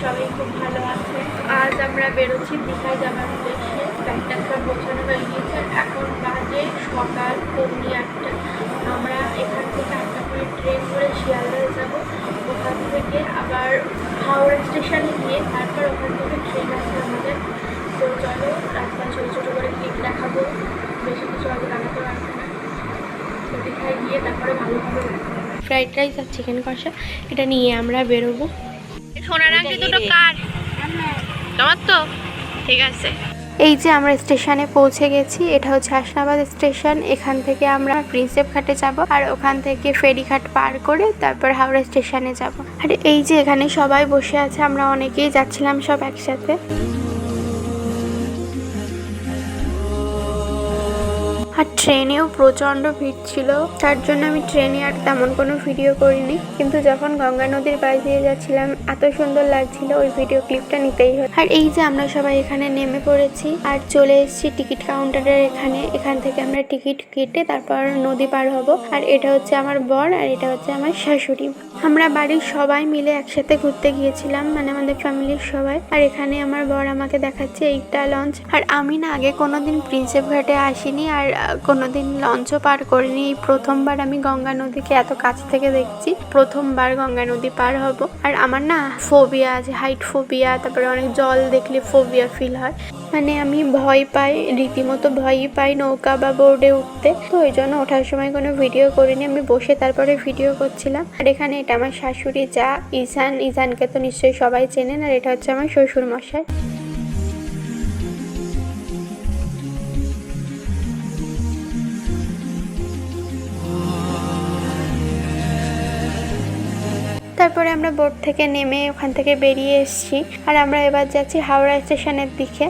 সবাই খুব ভালো আছে। আজ আমরা বেরোচ্ছি দীঘায় যাওয়ার উদ্দেশ্যে। ব্যাগটা সব গোছানো হয়ে গিয়েছে। এখন বাজে সকাল 8:30। আমরা এখান থেকে 8টা করে ট্রেন করে শিয়ালদায় যাবো। ওখান থেকে আবার হাওড়া স্টেশনে গিয়ে তারপর ওখান থেকে ট্রেন আছে আমাদের। তো চলো রাস্তায় ছোটো ছোটো করে ক্লিপ দেখাবো, বেশি কিছু আগে লাগাতে পারবো না। তো দীঘায় গিয়ে তারপরে ভালোভাবে ফ্রাইড রাইস আর চিকেন কষা এটা নিয়ে আমরা বেরোবো। সোনার আংটি দুটো কার? তোমার তো? ঠিক আছে। এই যে আমরা স্টেশনে পৌঁছে গেছি। এটা হচ্ছে হাসনাবাদ স্টেশন। এখান থেকে আমরা প্রিন্সেপ ঘাটে যাব আর ওখান থেকে ফেরিঘাট পার করে তারপর হাওড়া স্টেশনে যাব। আর এই যে এখানে সবাই বসে আছে, আমরা অনেকেই যাচ্ছিলাম সব একসাথে। আর ট্রেনেও প্রচণ্ড ভিড় ছিল, তার জন্য আমি ট্রেনে আর তেমন কোনো ভিডিও করিনি। কিন্তু যখন গঙ্গা নদীর পাশ দিয়ে যাচ্ছিলাম এত সুন্দর লাগছিল, ওই ভিডিও ক্লিপটা নিতেই হয়। আর এই যে আমরা সবাই এখানে নেমে পড়েছি আর চলে এসেছি টিকিট কাউন্টারের এখানে। এখান থেকে আমরা টিকিট কেটে তারপর নদী পার হব। আর এটা হচ্ছে আমার বর আর এটা হচ্ছে আমার শাশুড়ি। আমরা বাড়ির সবাই মিলে একসাথে ঘুরতে গিয়েছিলাম, মানে আমাদের ফ্যামিলির সবাই। আর এখানে আমার বর আমাকে দেখাচ্ছে এইটা লঞ্চ। আর আমি না আগে কোনোদিন প্রিন্সেপ ঘাটে আসিনি আর কোনোদিন লঞ্চও পার করিনি। এই প্রথমবার আমি গঙ্গা নদীকে এত কাছ থেকে দেখছি, প্রথমবার গঙ্গা নদী পার হব। আর আমার না ফোবিয়া আছে, হাইট ফোবিয়া, তারপরে অনেক জল দেখলে ফোবিয়া ফিল হয়। মানে আমি ভয় পাই, রীতিমতো ভয়ই পাই নৌকা বা বোর্ডে উঠতে। তো ওই জন্য ওঠার সময় কোনো ভিডিও করিনি, আমি বসে তারপরে ভিডিও করছিলাম। আর এখানে এটা আমার শাশুড়ি যা ইসান। ইসানকে তো নিশ্চয়ই সবাই চেনেন। আর এটা হচ্ছে আমার শ্বশুর মশাই। তারপরে আমরা বোট থেকে নেমে ওখান থেকে বেরিয়ে এসেছি। আর আমরা এবার যাচ্ছি হাওড়া স্টেশনের দিকে।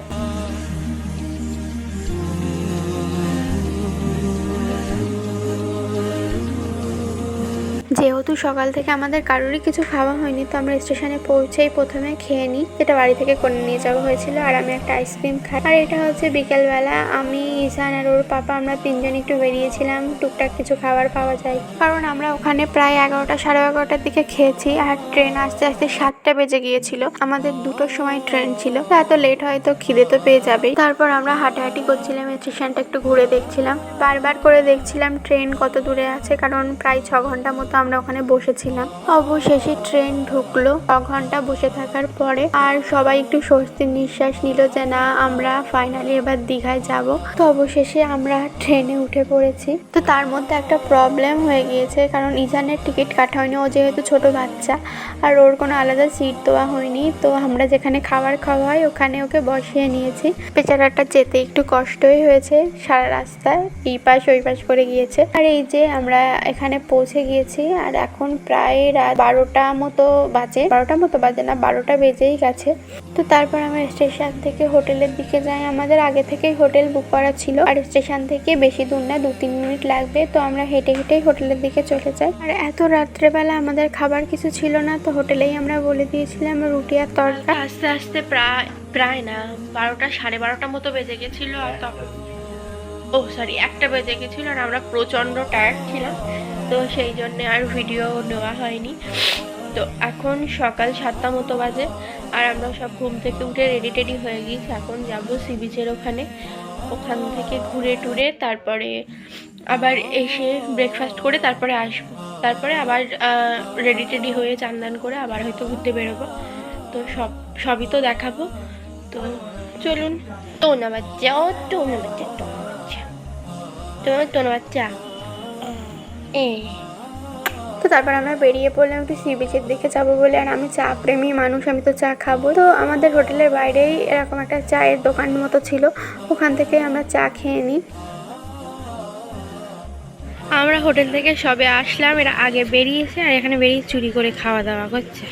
যেহেতু সকাল থেকে আমাদের কারোরই কিছু খাওয়া হয়নি, তো আমরা স্টেশনে পৌঁছেই প্রথমে খেয়ে নিই, যেটা বাড়ি থেকে করে নিয়ে যাওয়া হয়েছিল। আর আমি একটা আইসক্রিম খাই। আর এটা হচ্ছে বিকেলবেলা, আমি ইসান আর ওর পাপা আমরা তিনজন একটু বেরিয়েছিলাম টুকটাক কিছু খাবার পাওয়া যায়, কারণ আমরা ওখানে প্রায় 11টা সাড়ে 11টার দিকে খেয়েছি। আর ট্রেন আসতে আসতে 7টা বেজে গিয়েছিল, আমাদের 2টোর সময় ট্রেন ছিল। তো এত লেট হয়তো খিদে তো পেয়ে যাবে। তারপর আমরা হাঁটাহাঁটি করছিলাম, স্টেশনটা একটু ঘুরে দেখছিলাম, বারবার করে দেখছিলাম ট্রেন কত দূরে আছে, কারণ প্রায় 6 ঘন্টা মতো আমরা ওখানে বসেছিলাম। অবশেষে ট্রেন ঢুকলো 6 ঘন্টা বসে থাকার পরে। আর সবাই একটু স্বস্তির নিঃশ্বাস নিল যে না, আমরা ফাইনালি এবার দীঘায় যাব। তো অবশেষে আমরা ট্রেনে উঠে পড়েছি। তো তার মধ্যে একটা প্রবলেম হয়ে গিয়েছে, কারণ ইজানের টিকিট কাটা হয়নি, ও যেহেতু ছোট বাচ্চা আর ওর কোনো আলাদা সিট দেওয়া হয়নি। তো আমরা যেখানে খাবার খাওয়া হয় ওখানে ওকে বসিয়ে নিয়েছি। বেচারাটা যেতে একটু কষ্টই হয়েছে, সারা রাস্তায় এই পাশ ওই পাশ করে গিয়েছে। আর এই যে আমরা এখানে পৌঁছে গিয়েছি। আর এখন প্রায় রাত 12টা মতো বাজে, 12টা মতো বাজে না, 12টা বেজেই গেছে। তো তারপর আমরা স্টেশন থেকে হোটেলের দিকে যাই। আমাদের আগে থেকেই হোটেল বুক করা ছিল, আর স্টেশন থেকে বেশি দূর না, 2-3 মিনিট লাগবে। তো আমরা হেঁটে হেঁটেই হোটেলের দিকে চলে যাই। আর এত রাত্রেবেলা আমাদের খাবার কিছু ছিল না, তো হোটেলেই আমরা বলে দিয়েছিলাম রুটি আর তরকা। আস্তে আস্তে প্রায় না 12টা সাড়ে 12টা মতো বেজে গেছিল। আর তখন সরি 1টা বেজে গেছিল। আর আমরা প্রচণ্ড টায়ার্ড ছিলাম, তো সেই জন্যে আর ভিডিও নেওয়া হয়নি। তো এখন সকাল 7টা মতো বাজে। আর আমরা সব ঘুম থেকে উঠে রেডি টেডি হয়ে গিয়েছি। এখন যাব সি বিচের ওখানে, ওখান থেকে ঘুরে টুরে তারপরে আবার এসে ব্রেকফাস্ট করে তারপরে আসবো। তারপরে আবার রেডি টেডি হয়ে চান করে আবার হয়তো ঘুরতে বেরোবো। তো সবই তো দেখাবো। তো চলুন। টোনা বাচ্চা, ও টোনা বাচ্চা, টোনা বাচ্চা। তো তারপর আমরা বেরিয়ে পড়লাম একটু সি বিচের দিকে যাবো বলে। আর আমি চা প্রেমী মানুষ, আমি তো চা খাবো। তো আমাদের হোটেলের বাইরেই এরকম একটা চায়ের দোকান মতো ছিল, ওখান থেকে আমরা চা খেয়ে নিই। আমরা হোটেল থেকে সবে আসলাম, এরা আগে বেরিয়েছে আর এখানে বেরিয়ে চুরি করে খাওয়া দাওয়া করছে।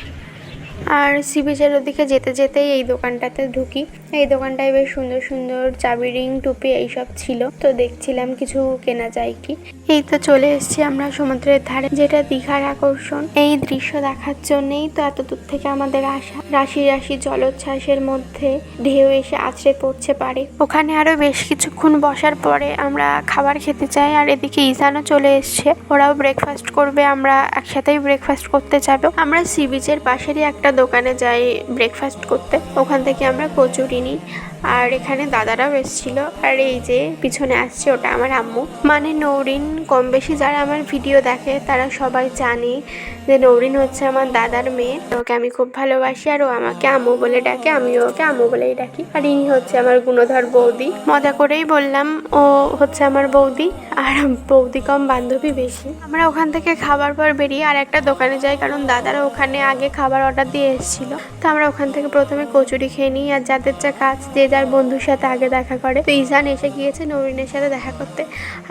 আর সি বিচের ওদিকে যেতে যেতেই এই দোকানটাতে ঢুকি। এই দোকানটায় বেশ সুন্দর সুন্দর চাবি, রিং, টুপি এইসব ছিল। তো দেখছিলাম কিছু কেনা যায় কি। এই তো চলে এসেছি আমরা সমুদ্রের ধারে, যেটা দীঘার আকর্ষণ। এই দৃশ্য দেখার জন্যই তো এত দূর থেকে আমাদের আসা। রাশি রাশি জলোচ্ছ্বাসের মধ্যে ঢেউ এসে আছড়ে পড়ছে পারে। ওখানে আরো বেশ কিছুক্ষণ বসার পরে আমরা খাবার খেতে চাই। আর এদিকে ইসানও চলে এসছে, ওরাও ব্রেকফাস্ট করবে, আমরা একসাথেই ব্রেকফাস্ট করতে যাবো। আমরা সি বিচের পাশেরই একটা দোকানে যাই ব্রেকফাস্ট করতে, ওখান থেকে আমরা কচুরি নিই। আর এখানে দাদারাও এসেছিল। আর এই যে পিছনে আসছে ওটা আমার আম্মু, মানে নৌরিন। কম বেশি যারা আমার ভিডিও দেখে তারা সবাই জানে যে নৌরিন হচ্ছে আমার দাদার মেয়ে। ওকে আমি খুব ভালোবাসি আর ও আমাকে আম্মু বলে ডাকে, আমিও ওকে আম্মু বলেই ডাকি। আর ইনি হচ্ছে আমার গুণধর বৌদি। মজা করেই বললাম ও হচ্ছে আমার বৌদি, আর বৌদি কম বান্ধবী বেশি। আমরা ওখান থেকে খাবার পর বেরিয়ে আর একটা দোকানে যাই, কারণ দাদারা ওখানে আগে খাবার অর্ডার দিয়ে এসেছিল। তো আমরা ওখান থেকে প্রথমে কচুরি খেয়ে নিই। আর যাদের যা কাজ, যে যার বন্ধুর সাথে আগে দেখা করে, তো ইজান এসে গিয়েছে নৌরিনের সাথে দেখা করতে।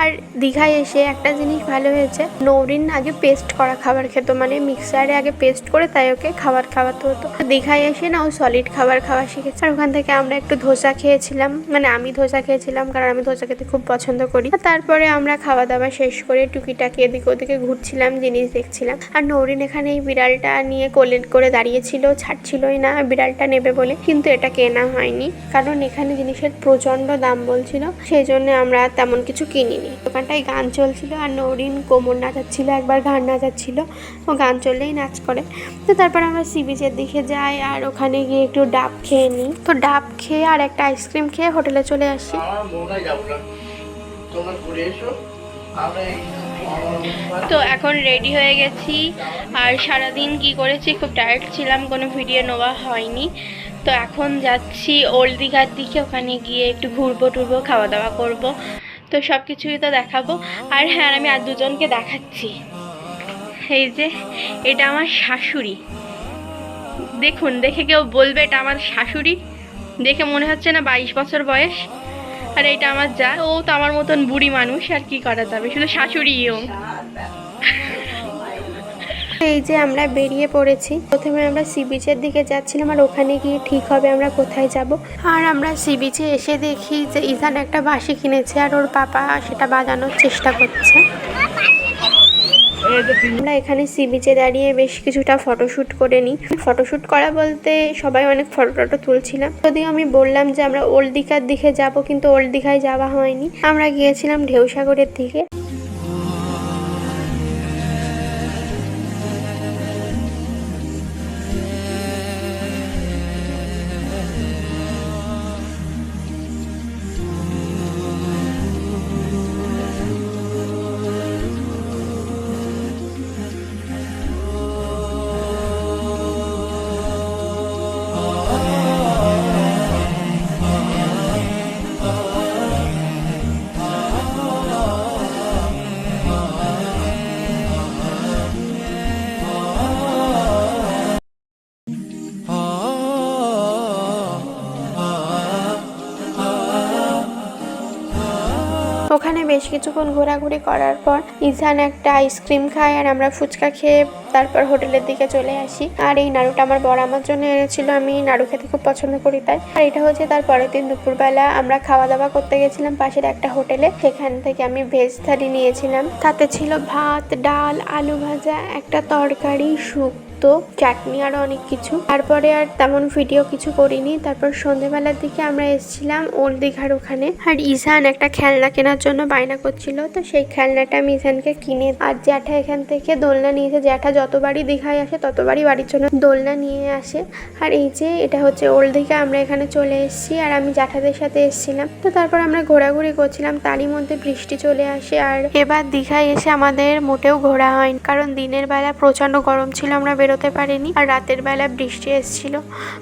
আর দীঘায় এসে একটা জিনিস ভালো হয়েছে, নৌরিন আগে পেস্ট করা খাবার খেত, মানে মিক্সারে আগে পেস্ট করে তাই ওকে খাবার খাওয়াতে হতো। দীঘায় এসে না ও সলিড খাবার খাওয়া শিখেছে। আর ওখান থেকে আমরা একটু ধোসা খেয়েছিলাম, মানে আমি ধোসা খেয়েছিলাম কারণ আমি ধোসা খেতে খুব পছন্দ করি। তারপরে আমরা খাওয়া দাওয়া শেষ করে টুকিটাকি এদিকে ওদিকে ঘুরছিলাম, জিনিস দেখছিলাম। আর নৌরিন এখানে এই বিড়ালটা নিয়ে কোলে করে দাঁড়িয়েছিল, ছাড়ছিলই না বিড়ালটা নেবে বলে, কিন্তু এটা কেনা হয়নি কারণ এখানে জিনিসের প্রচন্ড দাম বলছিল, সেই জন্য আমরা তেমন কিছু কিনিনি। দোকানটায় গান চলছিল আর নৌরিন কোমর নাচাচ্ছিল, একবার গান নাচাচ্ছিল, ও গান চললেই নাচ করে। তো তারপর আমরা সি বিচের দিকে যাই আর ওখানে গিয়ে একটু ডাব খেয়ে নিই। তো ডাব খেয়ে আর একটা আইসক্রিম খেয়ে হোটেলে চলে আসি। তো এখন রেডি হয়ে গেছি। আর সারাদিন কি করেছি, খুব টায়ার্ড ছিলাম, কোনো ভিডিও নেওয়া হয়নি। তো এখন যাচ্ছি ওল্ড দীঘার দিকে, ওখানে গিয়ে একটু ঘুরবো টুরবো, খাওয়া দাওয়া করব। তো সব কিছুই তো দেখাবো। আর হ্যাঁ, আমি আর দুজনকে দেখাচ্ছি। এই যে এটা আমার শাশুড়ি, দেখুন, দেখে কেউ বলবে এটা আমার শাশুড়ি, দেখে মনে হচ্ছে না 22 বছর বয়স। আর এটা আমার যা, ও তো আমার মতন বুড়ি মানুষ, আর কি করা যাবে, শুধু শাশুড়িও। এই যে আমরা বেরিয়ে পড়েছি। প্রথমে আমরা সি বিচের দিকে যাচ্ছিলাম আর ওখানে গিয়ে ঠিক হবে আমরা কোথায় যাব। আর আমরা সি বিচে এসে দেখি যে ইজান একটা বাঁশি কিনেছে আর ওর পাপা সেটা বাজানোর চেষ্টা করছে। আমরা এখানে সি বিচে দাঁড়িয়ে বেশ কিছুটা ফটোশ্যুট করে নিই। ফটোশ্যুট করা বলতে সবাই অনেক ফটো টটো তুলছিলাম। যদিও আমি বললাম যে আমরা ওল্ড দীঘার দিকে যাব, কিন্তু ওল্ড দীঘায় যাওয়া হয়নি, আমরা গিয়েছিলাম ঢেউসাগরের দিকে। ওখানে বেশ কিছুক্ষণ ঘোরাঘুরি করার পর ইজান একটা আইসক্রিম খায় আর আমরা ফুচকা খেয়ে তারপর হোটেলের দিকে চলে আসি। আর এই নাড়ুটা আমার বড় আমার জন্য এনেছিল, আমি নাড়ু খেতে খুব পছন্দ করি তাই। আর এটা হচ্ছে তার পরের দিন দুপুরবেলা আমরা খাওয়া দাওয়া করতে গেছিলাম পাশের একটা হোটেলে, সেখান থেকে আমি ভেজ থালি নিয়েছিলাম। তাতে ছিল ভাত, ডাল, আলু ভাজা, একটা তরকারি, শুক্তো, চাটনি, আরো অনেক কিছু। তারপরে আর তেমন ভিডিও কিছু করিনি। তারপর সন্ধ্যেবেলার দিকে আমরা এসেছিলাম ওল্ড দীঘার ওখানে। আর ইজান একটা খেলনা কেনার জন্য বায়না করছিল, তো সেই খেলনাটা আমি ইজানকে কিনে। আর জ্যাঠা এখান থেকে দোলনা নিয়েছে, জ্যাঠা যতবারই দীঘায় আসে ততবারই বাড়ির জন্য দোলনা নিয়ে আসে। আর এই যে এটা হচ্ছে ওল্ড দীঘা, আমরা এখানে চলে এসেছি আর আমি জ্যাঠাদের সাথে এসেছিলাম। তো তারপর আমরা ঘোরাঘুরি করছিলাম, তারই মধ্যে বৃষ্টি চলে আসে। আর এবার দীঘায় এসে আমাদের মোটেও ঘোরা হয়নি, কারণ দিনের বেলা প্রচন্ড গরম ছিল, আমরা বেরোতে পারিনি, আর রাতের বেলা বৃষ্টি এসেছিল।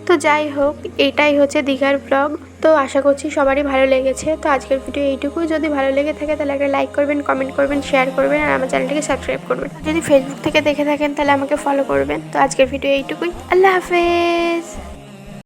তো যাই হোক, এটাই হচ্ছে দীঘার ব্লগ। তো আশা করছি সবারই ভালো লেগেছে। তো আজকের ভিডিও এইটুকুই। যদি ভালো লেগে থাকে তাহলে একটা লাইক করবেন, কমেন্ট করবেন, শেয়ার করবেন, আর আমার চ্যানেলটিকে সাবস্ক্রাইব করবেন। যদি ফেসবুক থেকে দেখে থাকেন তাহলে আমাকে ফলো করবেন। তো আজকের ভিডিও এইটুকুই। আল্লাহ হাফেজ।